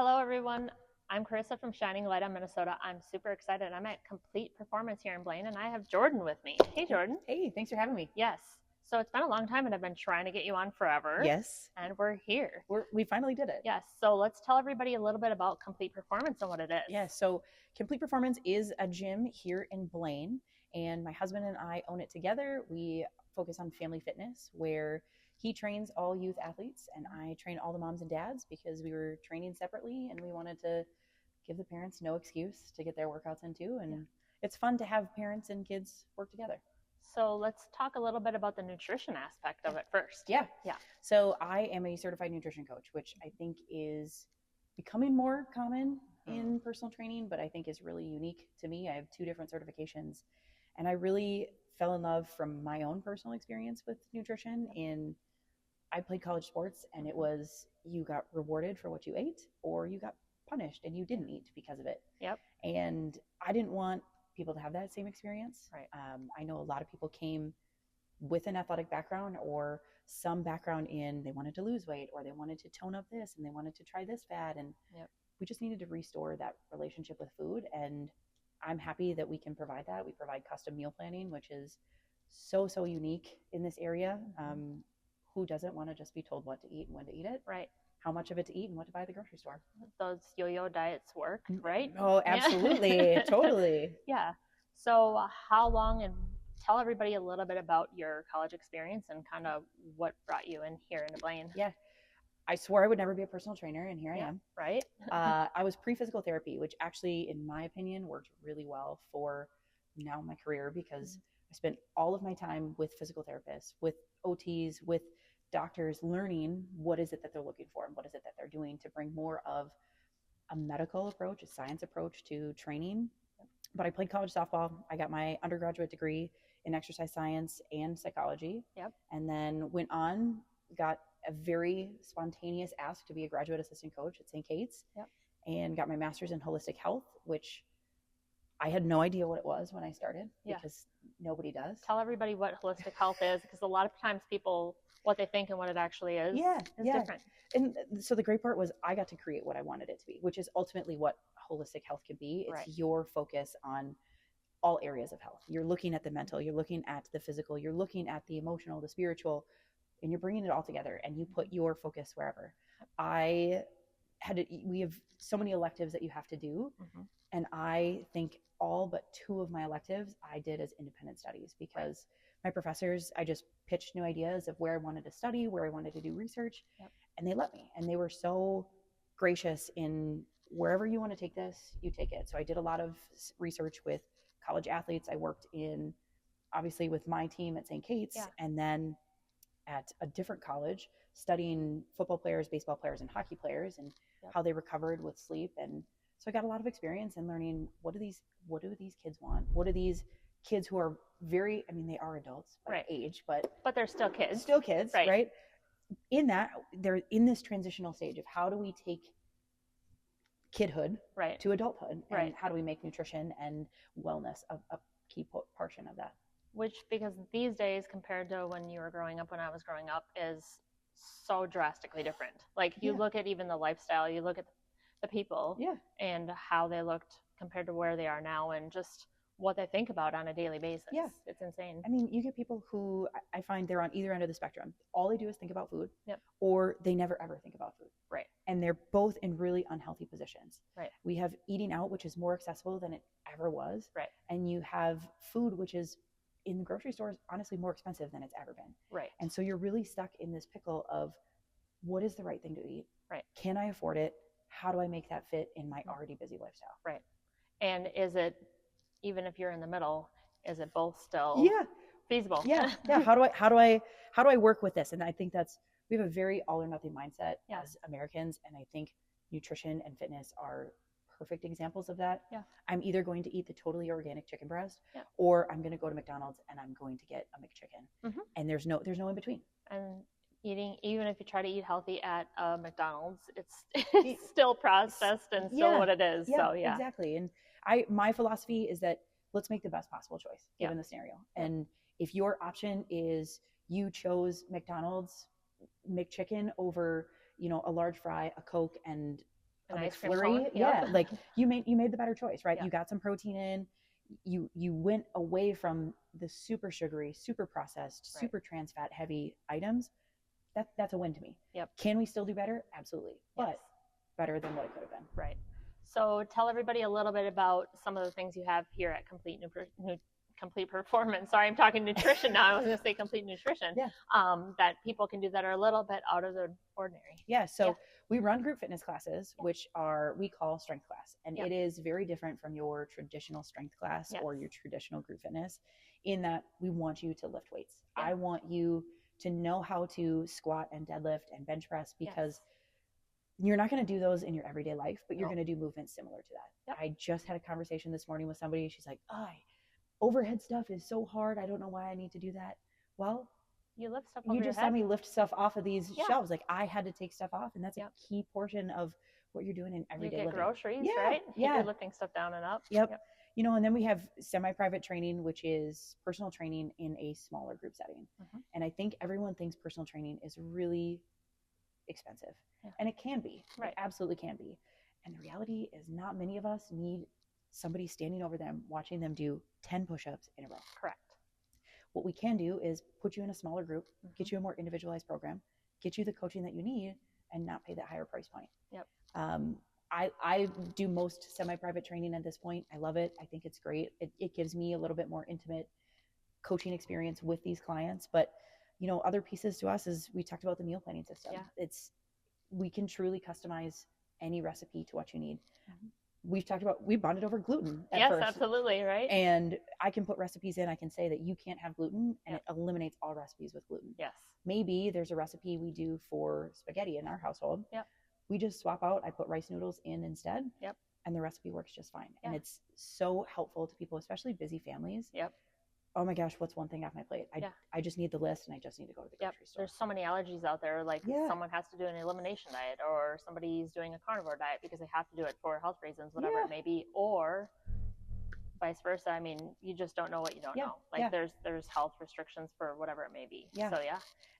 Hello, everyone. I'm Karissa from Shining Light on Minnesota. I'm super excited. I'm at Complete Performance here in Blaine, and I have Jordan with me. Hey, Jordan. Hey, thanks for having me. Yes. So it's been a long time, and I've been trying to get you on forever. Yes, And we're here. we finally did it. Yes. So let's tell everybody a little bit about Complete Performance and what it is. Yeah, so Complete Performance is a gym here in Blaine, and my husband and I own it together. We focus on family fitness, where he trains all youth athletes, and I train all the moms and dads because we were training separately, and we wanted to give the parents no excuse to get their workouts in too. And it's fun to have parents and kids work together. So let's talk a little bit about the nutrition aspect of it first. Yeah. Yeah. So I am a certified nutrition coach, which I think is becoming more common in personal training, but I think is really unique to me. I have 2 different certifications, and I really fell in love from my own personal experience with nutrition. I played college sports, and it was you got rewarded for what you ate, or you got punished and you didn't eat because of it. Yep. And I didn't want people to have that same experience. Right. I know a lot of people came with an athletic background or some background in they wanted to lose weight, or they wanted to tone up this, and they wanted to try this fad. And we just needed to restore that relationship with food. And I'm happy that we can provide that. We provide custom meal planning, which is so unique in this area. Who doesn't want to just be told what to eat and when to eat it? Right. How much of it to eat and what to buy at the grocery store. Those yo-yo diets work, right? Oh, absolutely. Yeah. Totally. Yeah. So how long, and tell everybody a little bit about your college experience and kind of what brought you in here into Blaine. Yeah. I swore I would never be a personal trainer, and here I am. Right. I was pre-physical therapy, which actually, in my opinion, worked really well for now my career, because I spent all of my time with physical therapists, with OTs, with doctors, learning what is it that they're looking for and what is it that they're doing to bring more of a medical approach, a science approach to training. But I played college softball. I got my undergraduate degree in exercise science and psychology. Yep. And then went on, got a very spontaneous ask to be a graduate assistant coach at St. Kate's. Yep. And got my master's in holistic health, which I had no idea what it was when I started, because nobody does. Tell everybody what holistic health is, because a lot of times people, what they think and what it actually is different. And so the great part was I got to create what I wanted it to be, which is ultimately what holistic health can be. It's your focus on all areas of health. You're looking at the mental, you're looking at the physical, you're looking at the emotional, the spiritual, and you're bringing it all together, and you put your focus wherever. We have so many electives that you have to do. And I think all but 2 of my electives I did as independent studies, because my professors, I just pitched new ideas of where I wanted to study, where I wanted to do research, and they let me. And they were so gracious in wherever you want to take this, you take it. So I did a lot of research with college athletes. I worked obviously with my team at St. Kate's, and then at a different college studying football players, baseball players, and hockey players, and how they recovered with sleep. And so I got a lot of experience in learning what do these kids want? What do these kids who are they are adults by age, but they're still kids. Still kids, right? In that, they're in this transitional stage of how do we take kidhood to adulthood, and how do we make nutrition and wellness a key portion of that? Which, because these days compared to when you were growing up, when I was growing up, is so drastically different. Like you look at even the lifestyle, you look at the people and how they looked compared to where they are now, and just what they think about on a daily basis. It's insane. I mean, you get people who I find they're on either end of the spectrum. All they do is think about food, or they never ever think about food. Right. And they're both in really unhealthy positions. Right. We have eating out, which is more accessible than it ever was. Right. And you have food, which is in the grocery stores, honestly, more expensive than it's ever been. Right. And so you're really stuck in this pickle of what is the right thing to eat? Right. Can I afford it? How do I make that fit in my already busy lifestyle? Right. And is it, even if you're in the middle, is it both still feasible? Yeah. How do I work with this? And I think we have a very all or nothing mindset as Americans. And I think nutrition and fitness are perfect examples of that. I'm either going to eat the totally organic chicken breast, or I'm going to go to McDonald's and I'm going to get a McChicken. And there's no in between. And eating, even if you try to eat healthy at McDonald's, it's still processed and still what it is. So exactly. And my philosophy is that let's make the best possible choice given the scenario. And if your option is you chose McDonald's McChicken over, a large fry, a Coke, and a McFlurry. Yeah, like you made the better choice, right? You got some protein in. You went away from the super sugary, super processed, super trans fat heavy items. That's a win to me. Yep. Can we still do better? Absolutely. But better than what it could have been. Right. So tell everybody a little bit about some of the things you have here at Complete Performance. Sorry, I'm talking nutrition now. I was going to say Complete Nutrition. Yeah. That people can do that are a little bit out of the ordinary. Yeah. So we run group fitness classes, which we call strength class. And it is very different from your traditional strength class or your traditional group fitness in that we want you to lift weights. I want you to know how to squat and deadlift and bench press because you're not going to do those in your everyday life, but you're going to do movements similar to that. I just had a conversation this morning with somebody. She's like, overhead stuff is so hard. I don't know why I need to do that. Well, you lift stuff. You just saw me lift stuff off of these shelves. Like I had to take stuff off, and that's a key portion of what you're doing in everyday living. Groceries, right? Yeah, you're lifting stuff down and up. Yep. You know, and then we have semi-private training, which is personal training in a smaller group setting. And I think everyone thinks personal training is really expensive, and it can be. It absolutely can be. And the reality is, not many of us need somebody standing over them, watching them do 10 push-ups in a row. Correct. What we can do is put you in a smaller group, get you a more individualized program, get you the coaching that you need, and not pay that higher price point. Yep. I do most semi-private training at this point. I love it. I think it's great. It gives me a little bit more intimate coaching experience with these clients. But, you know, other pieces to us is we talked about the meal planning system. Yeah. We can truly customize any recipe to what you need. We've talked about, we bonded over gluten at first. Yes, absolutely, right? And I can put recipes in, I can say that you can't have gluten, and it eliminates all recipes with gluten. Yes. Maybe there's a recipe we do for spaghetti in our household. Yep. We just swap out, I put rice noodles in instead. Yep. And the recipe works just fine. Yeah. And it's so helpful to people, especially busy families. Yep. Oh my gosh, what's one thing off my plate? I just need the list, and I just need to go to the grocery store. There's so many allergies out there. Like someone has to do an elimination diet, or somebody's doing a carnivore diet because they have to do it for health reasons, whatever it may be, or vice versa. I mean, you just don't know what you don't know. Like there's health restrictions for whatever it may be. Yeah. So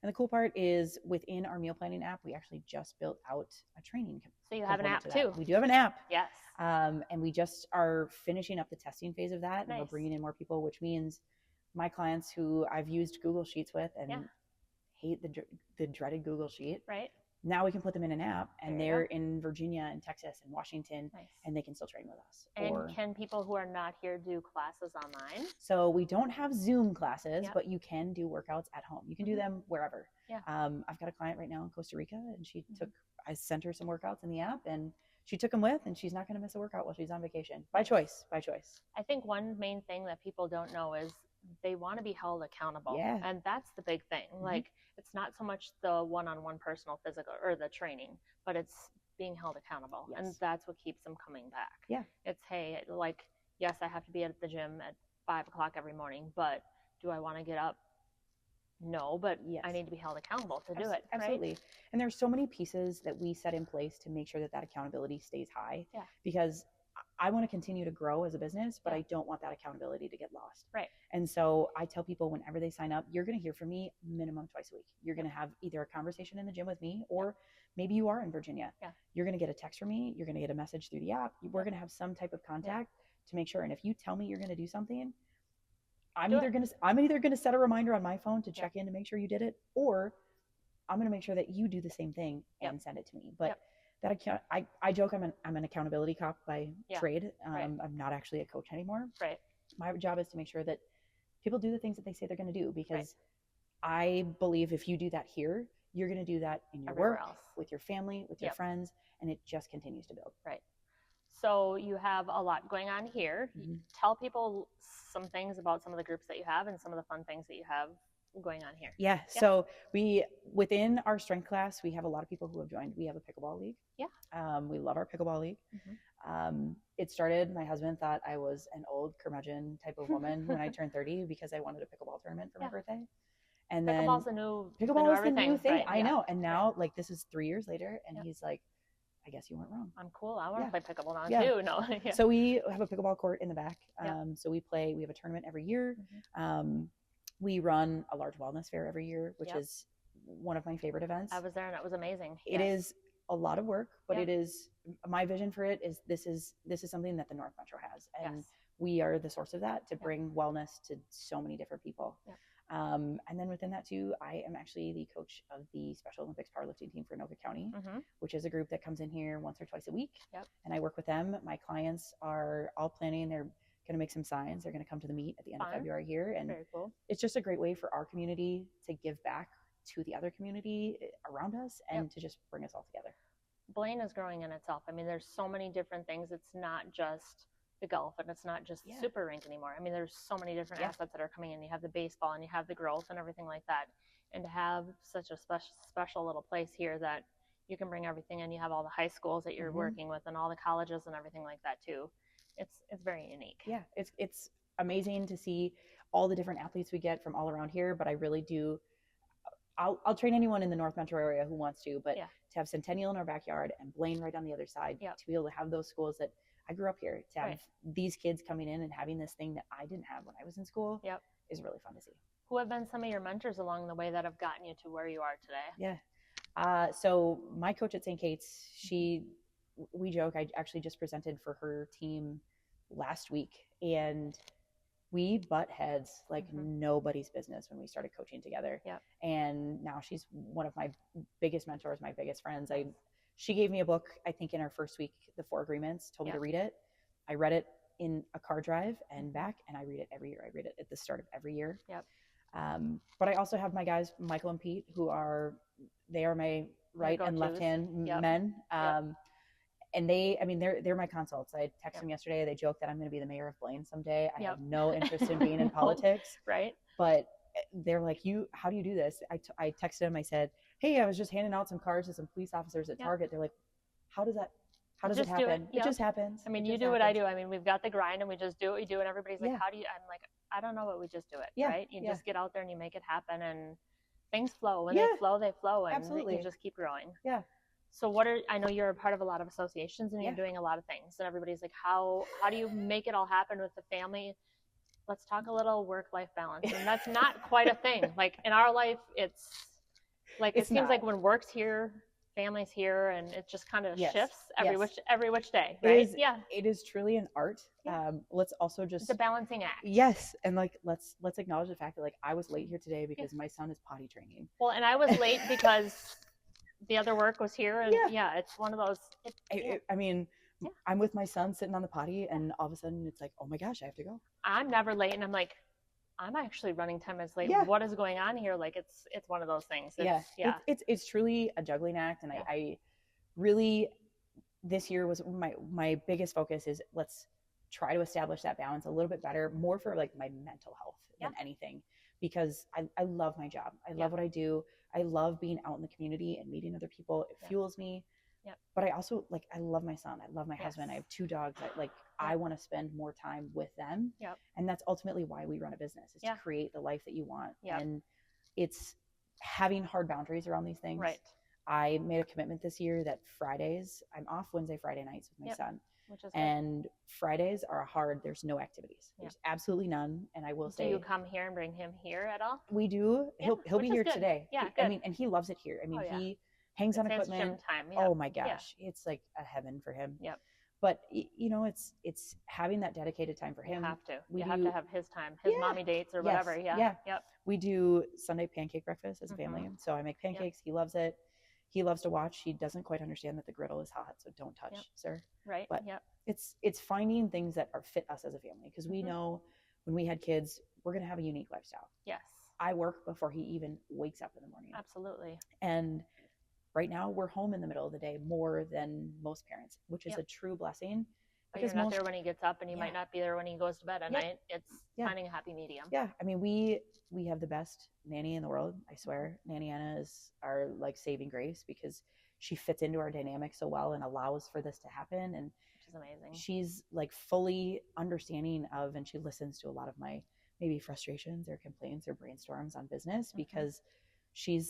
And the cool part is within our meal planning app, we actually just built out a training. So you have an app too. We do have an app. Yes. And we just are finishing up the testing phase of that. Nice. And we're bringing in more people, which means my clients who I've used Google Sheets with and hate the dreaded Google Sheet. Right. Now we can put them in an app, and they're in Virginia and Texas and Washington, and they can still train with us. And can people who are not here do classes online? So we don't have Zoom classes, but you can do workouts at home. You can do them wherever. Yeah. I've got a client right now in Costa Rica, and I sent her some workouts in the app, and she took them with, and she's not going to miss a workout while she's on vacation. By choice. I think one main thing that people don't know is they want to be held accountable. Yeah. And that's the big thing. Like, it's not so much the one-on-one personal physical or the training, but it's being held accountable. Yes. And that's what keeps them coming back. Yeah. It's, hey, like, yes, I have to be at the gym at 5 o'clock every morning, but do I want to get up? No, but I need to be held accountable to do it. Absolutely. Right? And there's so many pieces that we set in place to make sure that accountability stays high. Yeah. Because I want to continue to grow as a business, but I don't want that accountability to get lost. Right. And so I tell people whenever they sign up, you're going to hear from me minimum twice a week. You're going to have either a conversation in the gym with me, or maybe you are in Virginia. Yeah. You're going to get a text from me. You're going to get a message through the app. We're going to have some type of contact to make sure. And if you tell me you're going to do something, I'm either going to set a reminder on my phone to check in to make sure you did it, or I'm going to make sure that you do the same thing and send it to me. But that I joke I'm an accountability cop by trade. I'm not actually a coach anymore. Right. My job is to make sure that people do the things that they say they're going to do, because I believe if you do that here, you're going to do that in your work, with your family, with your friends, and it just continues to build. Right. So you have a lot going on here. Tell people some things about some of the groups that you have and some of the fun things that you have going on here. Yeah. So within our strength class, we have a lot of people who have joined. We have a pickleball league. Yeah. We love our pickleball league. It started, my husband thought I was an old curmudgeon type of woman when I turned 30 because I wanted a pickleball tournament for my birthday. And pickleball's then pickleball is the new thing. Right? I know. And now like this is 3 years later, and he's like, I guess you weren't wrong. I'm cool. I want to play pickleball now too. No. So we have a pickleball court in the back. So we have a tournament every year. We run a large wellness fair every year, which is one of my favorite events. I was there and it was amazing. It is a lot of work, but Yeah. it is, my vision for it is this is something that the North Metro has. And Yes. we are the source of that to Yeah. bring wellness to so many different people. Yeah. And then within that too, I am actually the coach of the Special Olympics powerlifting team for Anoka County, which is a group that comes in here once or twice a week. Yep. And I work with them. My clients are all planning. They're going to make some signs. They're going to come to the meet at the end of February here. And very cool. It's just a great way for our community to give back to the other community around us and to just bring us all together. Blaine is growing in itself. I mean, there's so many different things. It's not just the golf and it's not just the super rink anymore. I mean, there's so many different assets that are coming in. You have the baseball and you have the growth and everything like that. And to have such a special little place here that you can bring everything in. You have all the high schools that you're working with and all the colleges and everything like that too. It's very unique. Yeah, it's amazing to see all the different athletes we get from all around here, but I really do, I'll train anyone in the North Metro area who wants to, but to have Centennial in our backyard and Blaine right on the other side, to be able to have those schools that I grew up here, to have these kids coming in and having this thing that I didn't have when I was in school is really fun to see. Who have been some of your mentors along the way that have gotten you to where you are today? So my coach at St. Kate's, we joke, I actually just presented for her team last week, and we butt heads like nobody's business when we started coaching together. And now she's one of my biggest mentors, my biggest friends. She gave me a book, I think in our first week, The 4 Agreements, told me to read it. I read it in a car drive and back, and I read it every year. I read it at the start of every year. But I also have my guys, Michael and Pete, they are my right and left hand men. And they're my consults. I texted them yesterday. They joked that I'm going to be the mayor of Blaine someday. I have no interest in being in politics. But they're like, how do you do this? I texted them. I said, hey, I was just handing out some cards to some police officers at Target. They're like, how does it happen? It just happens. I mean, you do what I do. I mean, we've got the grind and we just do what we do. And everybody's like, how do you, I'm like, I don't know, but we just do it. Right. You just get out there and you make it happen, and things flow. When they flow, they flow. And you just keep growing. So I know you're a part of a lot of associations and you're doing a lot of things, and everybody's like, how do you make it all happen with the family? Let's talk a little work-life balance. And that's not quite a thing. Like in our life, it's like, it seems like when work's here, family's here, and it just kind of shifts every which day. Right? It is truly an art. Let's also just, it's a balancing act. Yes. And like, let's acknowledge the fact that like I was late here today because my son is potty training. Well, and I was late because the other work was here, and it's one of those. I'm with my son sitting on the potty, and all of a sudden it's like, oh my gosh, I have to go. I'm never late, and I'm like, I'm actually running 10 minutes late. What is going on here? Like it's one of those things. It's truly a juggling act, and I really, this year was my biggest focus is let's try to establish that balance a little bit better, more for like my mental health than anything, because I love my job. I love what I do. I love being out in the community and meeting other people. It fuels me. But I also I love my son. I love my husband. I have 2 dogs. I want to spend more time with them. And that's ultimately why we run a business, is to create the life that you want. And it's having hard boundaries around these things. I made a commitment this year that Fridays, I'm off Wednesday, Friday nights with my son. And Fridays are hard. There's no activities. There's absolutely none. And I will say, do you come here and bring him here at all? We do. He'll be here today. And he loves it here. He hangs on equipment. Gym time. Oh my gosh. It's like a heaven for him. But it's having that dedicated time for him. You have to. You have to have his time, his mommy dates or whatever. We do Sunday pancake breakfast as a family. So I make pancakes. He loves it. He loves to watch. He doesn't quite understand that the griddle is hot, so don't touch, sir. Right. But it's finding things that are fit us as a family, because we know when we had kids, we're going to have a unique lifestyle. Yes. I work before he even wakes up in the morning. Absolutely. And right now we're home in the middle of the day more than most parents, which is a true blessing. But you're not there when he gets up, and you might not be there when he goes to bed at night. It's finding a happy medium. I mean, we have the best nanny in the world. I swear. Nanny Anna is our saving grace, because she fits into our dynamic so well and allows for this to happen. And which is amazing. She's fully understanding of, and she listens to a lot of my maybe frustrations or complaints or brainstorms on business, because she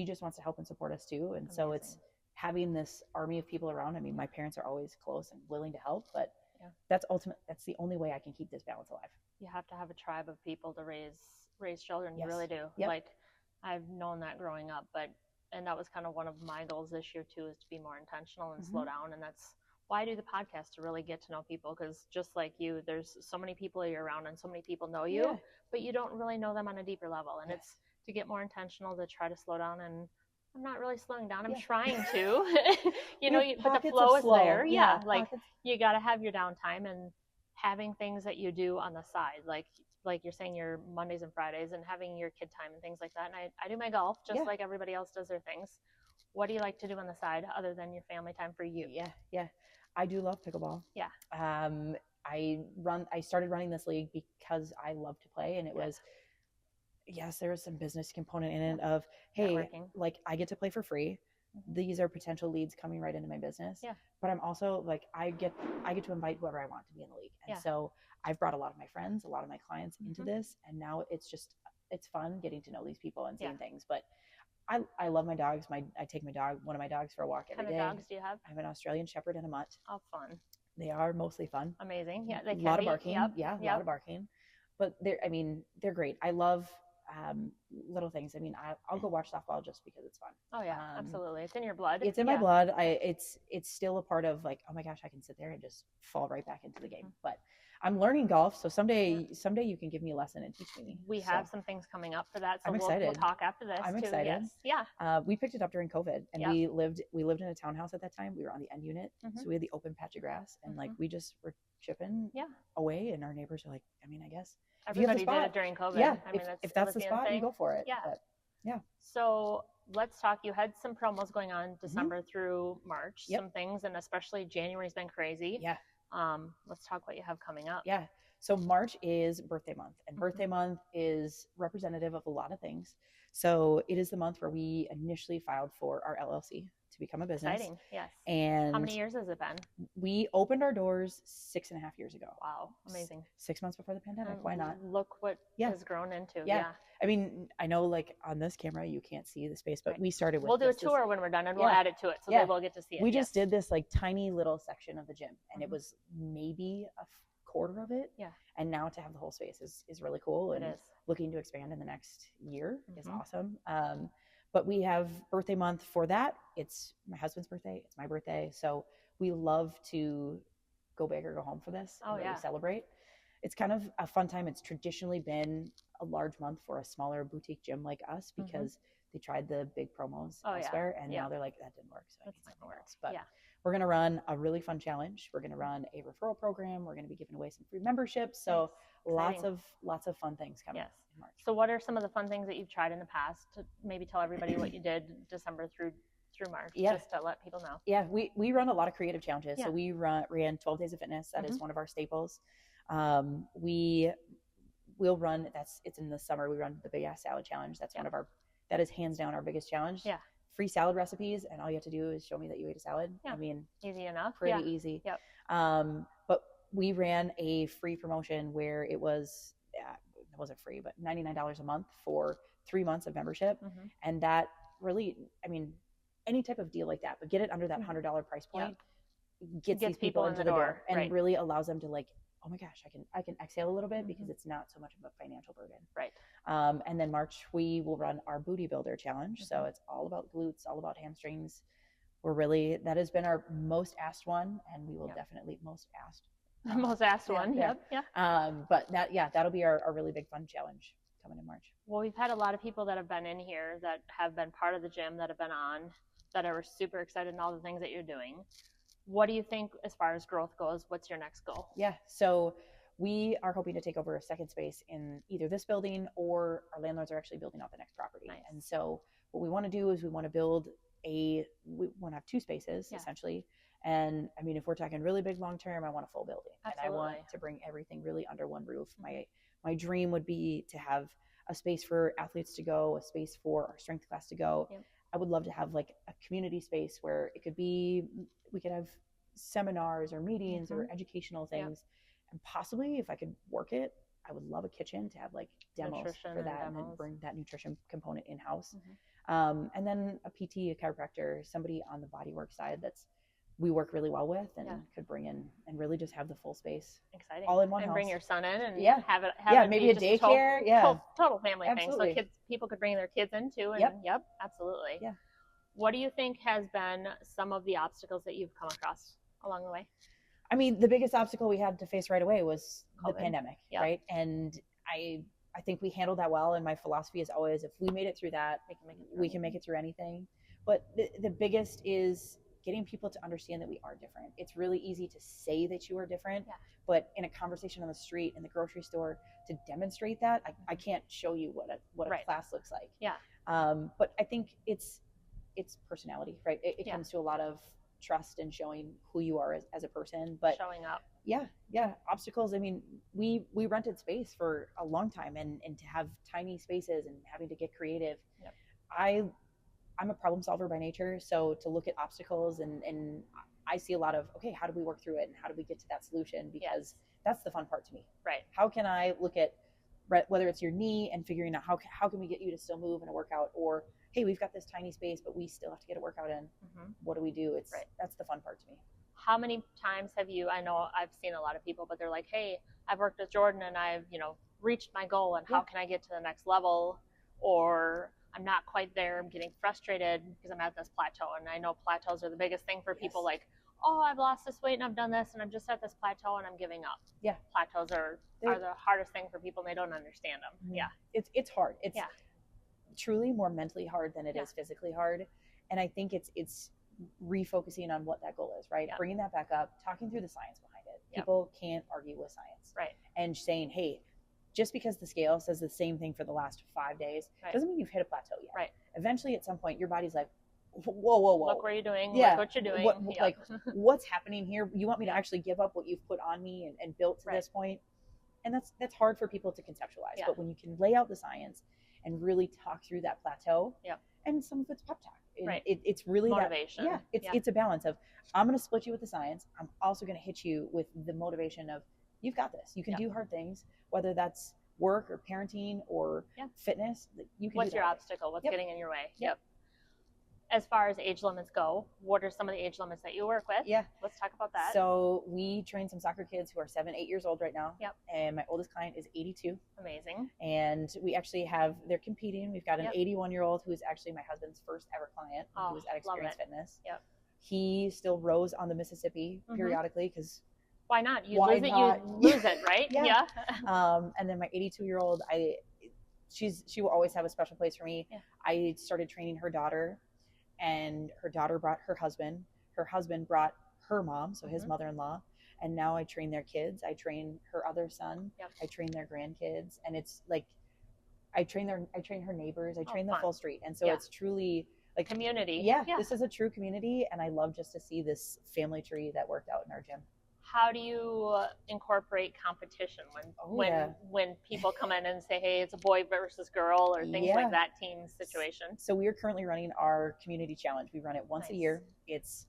just wants to help and support us too. And so it's having this army of people around. I mean, my parents are always close and willing to help, but that's the only way I can keep this balance alive. You have to have a tribe of people to raise children. You Yes. really do. Yep. I've known that growing up, but and that was kind of one of my goals this year too, is to be more intentional and slow down. And that's why I do the podcast, to really get to know people, because just like you, there's so many people you're around and so many people know you, but you don't really know them on a deeper level. And it's to get more intentional, to try to slow down. And I'm not really slowing down. I'm trying to, but the flow is there. Yeah. Like you got to have your downtime and having things that you do on the side. Like you're saying, your Mondays and Fridays, and having your kid time and things like that. And I do my golf just like everybody else does their things. What do you like to do on the side other than your family time for you? Yeah. I do love pickleball. Yeah. I started running this league because I love to play, and it was, there was some business component in it of, hey, networking. Like I get to play for free. These are potential leads coming right into my business. Yeah. But I'm also like, I get to invite whoever I want to be in the league. And so I've brought a lot of my friends, a lot of my clients into this. And now it's fun getting to know these people and seeing things. But I love my dogs. I take one of my dogs for a walk every day. How many dogs do you have? I have an Australian Shepherd and a mutt. Oh, fun. They are mostly fun. Amazing. Yeah. They can be. A lot of barking. Yeah. A lot of barking. But they're great. I love little things. I mean, I'll go watch softball just because it's fun. Oh yeah, absolutely. It's in your blood. It's in my blood. It's still a part of like, oh my gosh, I can sit there and just fall right back into the game. But I'm learning golf, so someday you can give me a lesson and teach me. We have some things coming up for that, so I'm excited. We'll talk after this. I'm too. excited. Yes. Yeah. We picked it up during COVID, and we lived in a townhouse at that time. We were on the end unit, so we had the open patch of grass, and like we just were chipping away, and our neighbors are like, I mean, I guess everybody did it during COVID. Yeah. I mean, if that's the spot, you go for it. Yeah. But, So let's talk. You had some promos going on December through March. Some things, and especially January's been crazy. Yeah. Let's talk what you have coming up. Yeah. So March is birthday month, and birthday month is representative of a lot of things. So it is the month where we initially filed for our LLC to become a business. Exciting. Yes. And how many years has it been? We opened our doors 6.5 years ago. Wow. Amazing. 6 months before the pandemic. Why not? Look what has grown into. Yeah. I mean, I know like on this camera, you can't see the space, but we started with We'll do a tour when we're done, and we'll add it to it. So they will get to see it. We just did this like tiny little section of the gym, and it was maybe a quarter of it. Yeah. And now to have the whole space is really cool. And looking to expand in the next year is awesome. But we have birthday month for that. It's my husband's birthday. It's my birthday. So we love to go big or go home for this and really celebrate. It's kind of a fun time. It's traditionally been a large month for a smaller boutique gym like us because they tried the big promos elsewhere, and now they're like, that didn't work. So I need something else. But we're going to run a really fun challenge. We're going to run a referral program. We're going to be giving away some free memberships. So lots of fun things coming in March. So what are some of the fun things that you've tried in the past? To maybe tell everybody what you did December through March, just to let people know. Yeah, we run a lot of creative challenges. So we ran 12 Days of Fitness. That is one of our staples. We'll run, it's in the summer, we run the Big Ass Salad Challenge. That's that is hands down our biggest challenge. Yeah. Free salad recipes, and all you have to do is show me that you ate a salad. I mean, easy enough. Pretty easy. Yep. But we ran a free promotion where it was, it wasn't free, but $99 a month for 3 months of membership. And that really, I mean, any type of deal like that, but get it under that $100 price point, gets these people into the door and really allows them to like, oh my gosh, I can exhale a little bit because it's not so much of a financial burden. Right. And then March, we will run our Booty Builder Challenge. So it's all about glutes, all about hamstrings. That has been our most asked one, and we will definitely most asked one. Yep. But that'll be our really big fun challenge coming in March. Well, we've had a lot of people that have been in here that have been part of the gym, that have been on, that are super excited in all the things that you're doing. What do you think as far as growth goes? What's your next goal? Yeah. So we are hoping to take over a second space in either this building, or our landlords are actually building out the next property. Nice. And so what we want to do is we want to have 2 spaces essentially. And I mean, if we're talking really big long-term, I want a full building. Absolutely. And I want to bring everything really under one roof. My dream would be to have a space for athletes to go, a space for our strength class to go. Yep. I would love to have like a community space where it could be, we could have seminars or meetings or educational things. And possibly if I could work it, I would love a kitchen to have like demos for that and then bring that nutrition component in-house. And then a PT, a chiropractor, somebody on the bodywork side we work really well with and could bring in and really just have the full space. Exciting. All in one house. And bring your son in and have it maybe a daycare. Total family thing. So people could bring their kids in too. And absolutely. Yeah. What do you think has been some of the obstacles that you've come across along the way? I mean, the biggest obstacle we had to face right away was COVID. The pandemic, yeah. right? And I think we handled that well. And my philosophy is always, if we made it through that, we can make it through anything. But the biggest is getting people to understand that we are different. It's really easy to say that you are different, yeah. But in a conversation on the street, in the grocery store, to demonstrate that, I can't show you what a class looks like. Yeah. But I think it's personality, right? It yeah. comes to a lot of trust and showing who you are as a person, but showing up. Yeah. Obstacles. I mean, we rented space for a long time, and to have tiny spaces and having to get creative. Yep. I'm a problem solver by nature, so to look at obstacles and I see a lot of, okay, how do we work through it and how do we get to that solution? Because that's the fun part to me. Right. How can I look at whether it's your knee and figuring out how can we get you to still move in a workout, or hey, we've got this tiny space, but we still have to get a workout in. Mm-hmm. What do we do? That's the fun part to me. How many times have you, I know I've seen a lot of people, but they're like, hey, I've worked with Jordan and I've, reached my goal, and how can I get to the next level? Or I'm not quite there. I'm getting frustrated because I'm at this plateau. And I know plateaus are the biggest thing for people. Like, oh, I've lost this weight and I've done this and I'm just at this plateau and I'm giving up. Yeah. Plateaus are the hardest thing for people. They don't understand them. Mm-hmm. Yeah. It's hard. It's truly more mentally hard than it is physically hard. And I think it's refocusing on what that goal is, right? Bringing that back up, talking through the science behind it. People can't argue with science. Right. And saying, hey, just because the scale says the same thing for the last 5 days doesn't mean you've hit a plateau yet. Right. Eventually, at some point, your body's like, whoa. Look where you're doing. Yeah. Look what you're doing. Like, what's happening here? You want me to actually give up what you've put on me and built to this point? And that's hard for people to conceptualize. Yeah. But when you can lay out the science and really talk through that plateau, and some of it's pep talk. It's really motivation. It's a balance of, I'm going to split you with the science. I'm also going to hit you with the motivation of, you've got this. You can do hard things, whether that's work or parenting or fitness. You can. What's your obstacle? What's getting in your way? Yep. As far as age limits go, what are some of the age limits that you work with? Yeah. Let's talk about that. So we train some soccer kids who are 7, 8 years old right now. Yep. And my oldest client is 82. Amazing. And we actually they're competing. We've got an 81-year-old who is actually my husband's first ever client. Who was at Experience Fitness. Yep. He still rows on the Mississippi periodically because why not? You lose it, right? Yeah. And then my 82-year-old, she will always have a special place for me. Yeah. I started training her daughter, and her daughter brought her husband. Her husband brought her mom, so his mother-in-law. And now I train their kids. I train her other son. Yep. I train their grandkids, and it's like I train her neighbors. I train the full street, and so it's truly like community. Yeah, this is a true community, and I love just to see this family tree that worked out in our gym. How do you incorporate competition when people come in and say, hey, it's a boy versus girl or things like that, team situation? So we are currently running our community challenge. We run it once a year. It's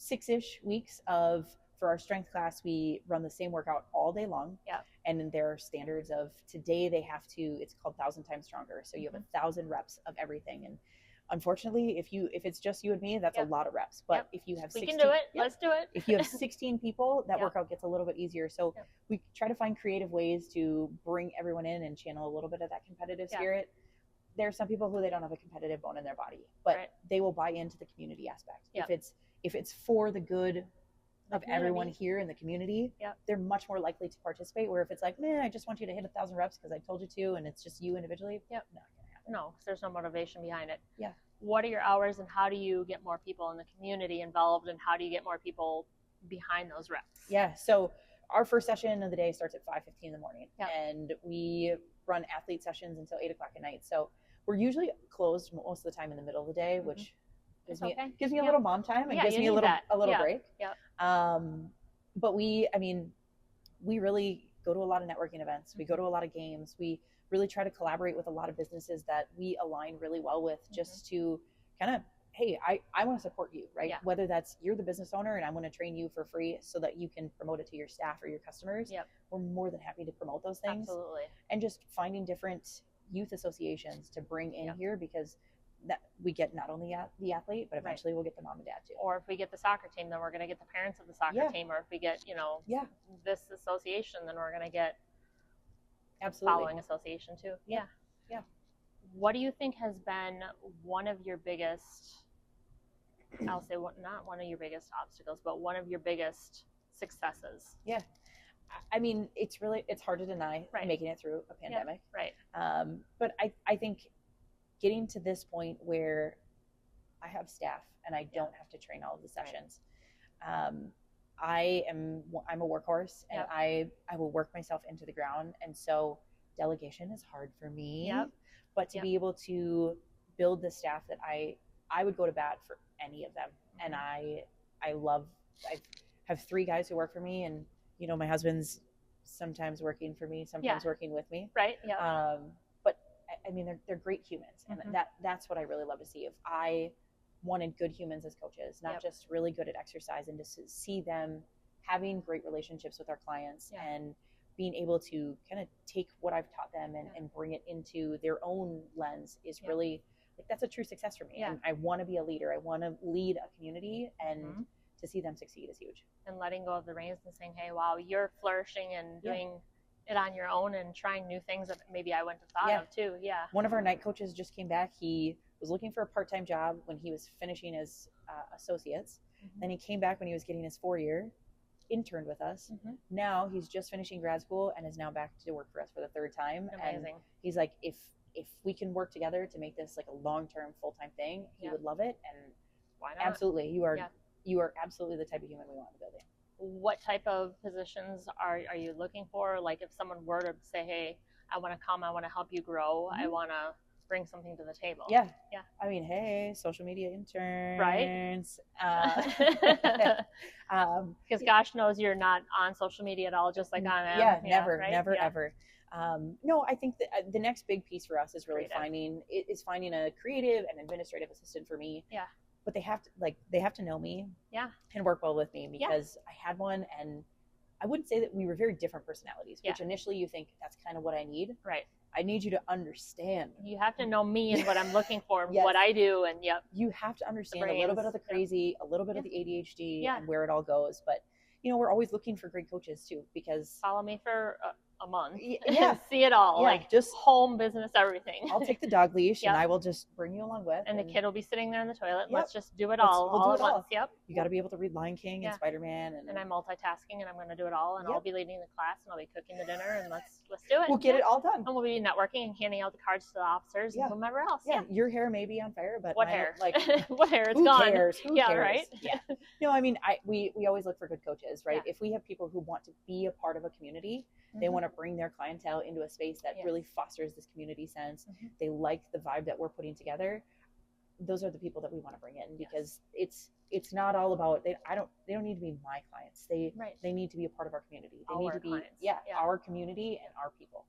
6-ish weeks for our strength class, we run the same workout all day long. Yeah. And then there are standards of today they have to, it's called 1,000 times stronger. So you have 1,000 reps of everything. And unfortunately, if it's just you and me, that's a lot of reps. But if you have 16, we can do it. Let's do it. If you have 16 people, that workout gets a little bit easier. So we try to find creative ways to bring everyone in and channel a little bit of that competitive spirit. There are some people who they don't have a competitive bone in their body, but they will buy into the community aspect. If it's for the good of everyone here in the community, they're much more likely to participate. Where if it's like, man, I just want you to hit 1,000 reps because I told you to, and it's just you individually, not gonna happen. No, because there's no motivation behind it. Yeah. What are your hours, and how do you get more people in the community involved, and how do you get more people behind those reps? Yeah. So our first session of the day starts at 5:15 in the morning, and we run athlete sessions until 8 o'clock at night. So we're usually closed most of the time in the middle of the day, which gives me a little mom time and gives me a little break. Yeah. But we really go to a lot of networking events. We go to a lot of games. We really try to collaborate with a lot of businesses that we align really well with, just to kind of, hey, I want to support you, right? Yeah. Whether that's you're the business owner and I want to train you for free so that you can promote it to your staff or your customers. Yep. We're more than happy to promote those things. Absolutely. And just finding different youth associations to bring in here, because that we get not only the athlete, but eventually we'll get the mom and dad too. Or if we get the soccer team, then we're going to get the parents of the soccer team. Or if we get, this association, then we're going to get following association too. Yeah. Yeah. What do you think has been one of your biggest I'll say not one of your biggest obstacles, but one of your biggest successes? Yeah. I mean, it's hard to deny making it through a pandemic. Yeah, right. But I think getting to this point where I have staff and I don't have to train all of the sessions. I'm a workhorse, and I will work myself into the ground. And so delegation is hard for me, but to be able to build the staff that I would go to bat for any of them. And I have 3 guys who work for me, and, you know, my husband's sometimes working for me, sometimes working with me. Right. Yeah. But I mean, they're great humans. And that's what I really love to see. If I wanted good humans as coaches, not just really good at exercise, and to see them having great relationships with our clients and being able to kind of take what I've taught them and bring it into their own lens is really, like, that's a true success for me. I want to be a leader. I want to lead a community, and to see them succeed is huge. And letting go of the reins and saying, hey, wow, you're flourishing and doing it on your own and trying new things that maybe I wouldn't have thought of too. Yeah. One of our night coaches just came back. He was looking for a part-time job when he was finishing his associates. Then he came back when he was getting his 4-year, interned with us. Now he's just finishing grad school and is now back to work for us for the 3rd time. Amazing. And he's like, if we can work together to make this like a long-term full-time thing, he would love it. And why not? Absolutely. You are absolutely the type of human we want in the building. What type of positions are you looking for? Like, if someone were to say, hey, I want to come, I want to help you grow, I want to bring something to the table. Yeah. I mean, hey, social media interns. Right. Because gosh knows you're not on social media at all, just like on never, ever. No, I think that the next big piece for us is really finding a creative and administrative assistant for me. Yeah. But they have to know me. Yeah. And work well with me, because I had one, and I wouldn't say that we were very different personalities, which initially you think that's kind of what I need. Right. I need you to understand. You have to know me and what I'm looking for, what I do, and you have to understand a little bit of the crazy, a little bit of the ADHD, and where it all goes. But, you know, we're always looking for great coaches too, because follow me for a month. See it all. Like, just home, business, everything. I'll take the dog leash and I will just bring you along with. And the kid will be sitting there in the toilet. Let's just do it all. We'll do it all. Once. Yep. You got to be able to read Lion King and Spider-Man. And I'm multitasking, and I'm going to do it all. And I'll be leading the class, and I'll be cooking the dinner, and let's do it. We'll get it all done. And we'll be networking and handing out the cards to the officers and whomever else. Yeah. Your hair may be on fire, but what hair? Like, what hair? It's who gone. Cares? Who cares? Right. Yeah. No, I mean, we always look for good coaches, right? If we have people who want to be a part of a community, they want to bring their clientele into a space that really fosters this community sense. They like the vibe that we're putting together. Those are the people that we want to bring in, because it's not all about they don't need to be my clients. They need to be a part of our community. They need to be our community and our people.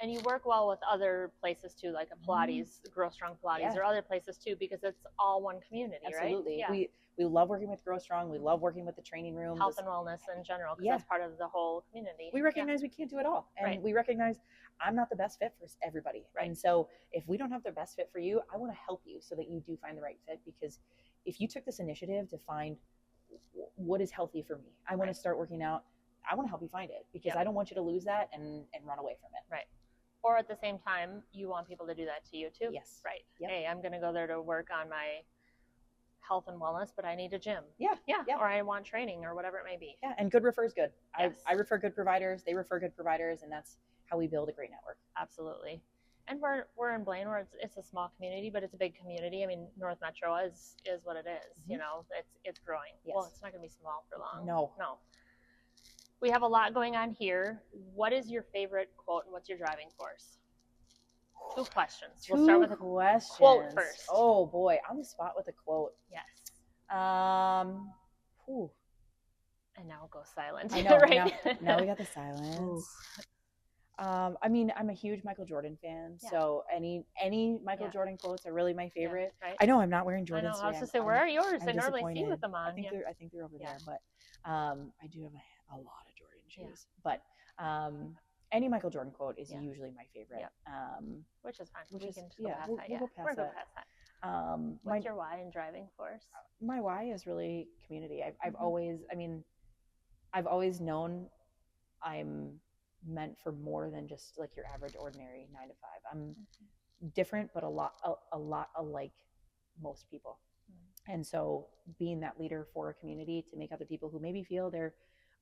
And you work well with other places too, like a Pilates, Grow Strong Pilates, or other places too, because it's all one community, Absolutely. right? We love working with Grow Strong. We love working with the training room. Health and wellness in general, because that's part of the whole community. We recognize we can't do it all. And we recognize I'm not the best fit for everybody. Right. And so if we don't have the best fit for you, I want to help you so that you do find the right fit. Because if you took this initiative to find what is healthy for me, I want to start working out, I want to help you find it, because I don't want you to lose that and run away from it. Right. Or at the same time, you want people to do that to you too. Yes. Right. Yep. Hey, I'm going to go there to work on my health and wellness, but I need a gym. Yeah. Or I want training, or whatever it may be. Yeah. And good refers good. Yes. I refer good providers. They refer good providers. And that's how we build a great network. Absolutely. And we're in Blaine, where it's a small community, but it's a big community. I mean, North Metro is what it is. You know, it's growing. Yes. Well, it's not going to be small for long. No. We have a lot going on here. What is your favorite quote, and what's your driving force? 2 questions. We'll start with a quote first. Oh boy, on the spot with a quote. Yes. Whew. And now we'll go silent. I know. Right? now we got the silence. I mean, I'm a huge Michael Jordan fan, so any Michael Jordan quotes are really my favorite. Right? I know I'm not wearing Jordans. I know. I was going to say, where are yours? I normally disappointed. see with them on. I think they're over there, but I do have a lot of Jordan shoes. But any Michael Jordan quote is usually my favorite. Which is fine. We'll go past We'll go past that. What's your why and driving force? My why is really community. I've always known I'm meant for more than just like your average ordinary 9 to 5. I'm different, but a lot alike most people. And so being that leader for a community to make other people who maybe feel they're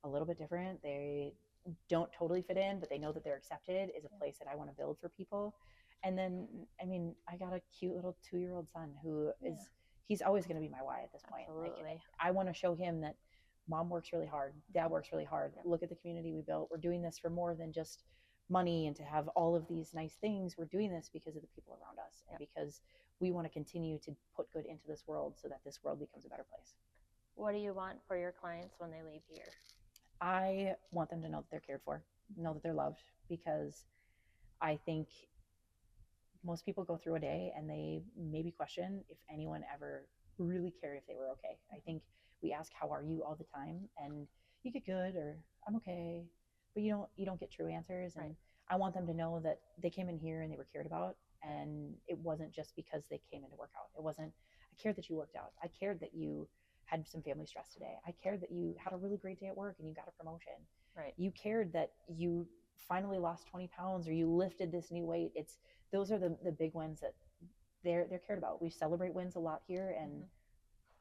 a little bit different, they don't totally fit in, but they know that they're accepted, is a place that I want to build for people. And then, I mean, I got a cute little 2-year-old son who is, he's always going to be my why at this point. Absolutely. Like, I want to show him that mom works really hard, dad works really hard. Look at the community we built. We're doing this for more than just money and to have all of these nice things. We're doing this because of the people around us and because we want to continue to put good into this world so that this world becomes a better place. What do you want for your clients when they leave here? I want them to know that they're cared for, know that they're loved, because I think most people go through a day and they maybe question if anyone ever really cared if they were okay. I think we ask, how are you, all the time, and you get good or I'm okay, but you don't get true answers. And I want them to know that they came in here and they were cared about, and it wasn't just because they came in to work out. It wasn't, I cared that you worked out. I cared that you had some family stress today. I cared that you had a really great day at work and you got a promotion. Right. You cared that you finally lost 20 pounds or you lifted this new weight. Those are the big wins that they're cared about. We celebrate wins a lot here, and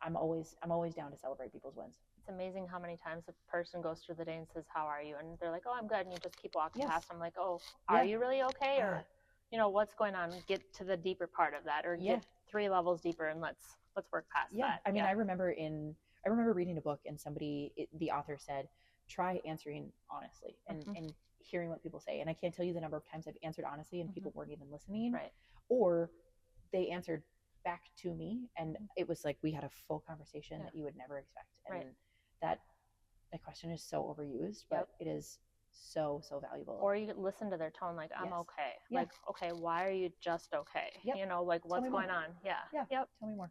I'm always down to celebrate people's wins. It's amazing how many times a person goes through the day and says, how are you? And they're like, oh, I'm good. And you just keep walking past. I'm like, oh, are you really okay? Or, what's going on? Get to the deeper part of that, or get 3 levels deeper and let's work past that. I mean, I remember reading a book and the author said, try answering honestly and hearing what people say. And I can't tell you the number of times I've answered honestly and people weren't even listening. Right. Or they answered back to me and it was like we had a full conversation that you would never expect. And that question is so overused, but it is so valuable. Or you listen to their tone, like, I'm okay. Like, okay, why are you just okay? Like, what's going on? Tell me more.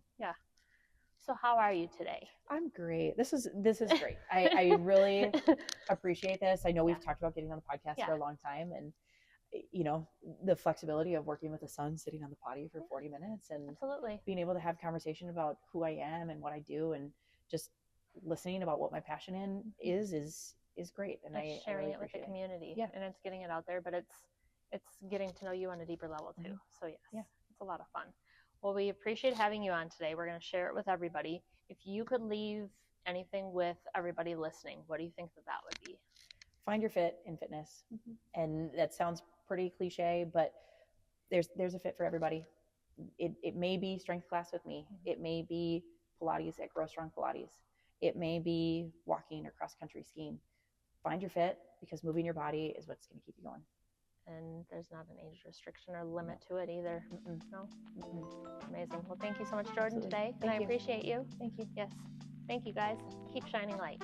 So how are you today? I'm great. This is great. I really appreciate this. I know we've talked about getting on the podcast for a long time, and the flexibility of working with a son sitting on the potty for 40 minutes and being able to have conversation about who I am and what I do, and just listening about what my passion is great. And I sharing really it with the community, Yeah. and it's getting it out there, but it's getting to know you on a deeper level too. So it's a lot of fun. Well, we appreciate having you on today. We're going to share it with everybody. If you could leave anything with everybody listening, what do you think that would be? Find your fit in fitness. And that sounds pretty cliche, but there's a fit for everybody. It may be strength class with me. It may be Pilates at Grow Strong Pilates. It may be walking or cross country skiing. Find your fit, because moving your body is what's going to keep you going. And there's not an age restriction or limit to it either. No? Amazing. Well, thank you so much, Jordan, today. And I appreciate you. Thank you. Yes. Thank you, guys. Keep shining light.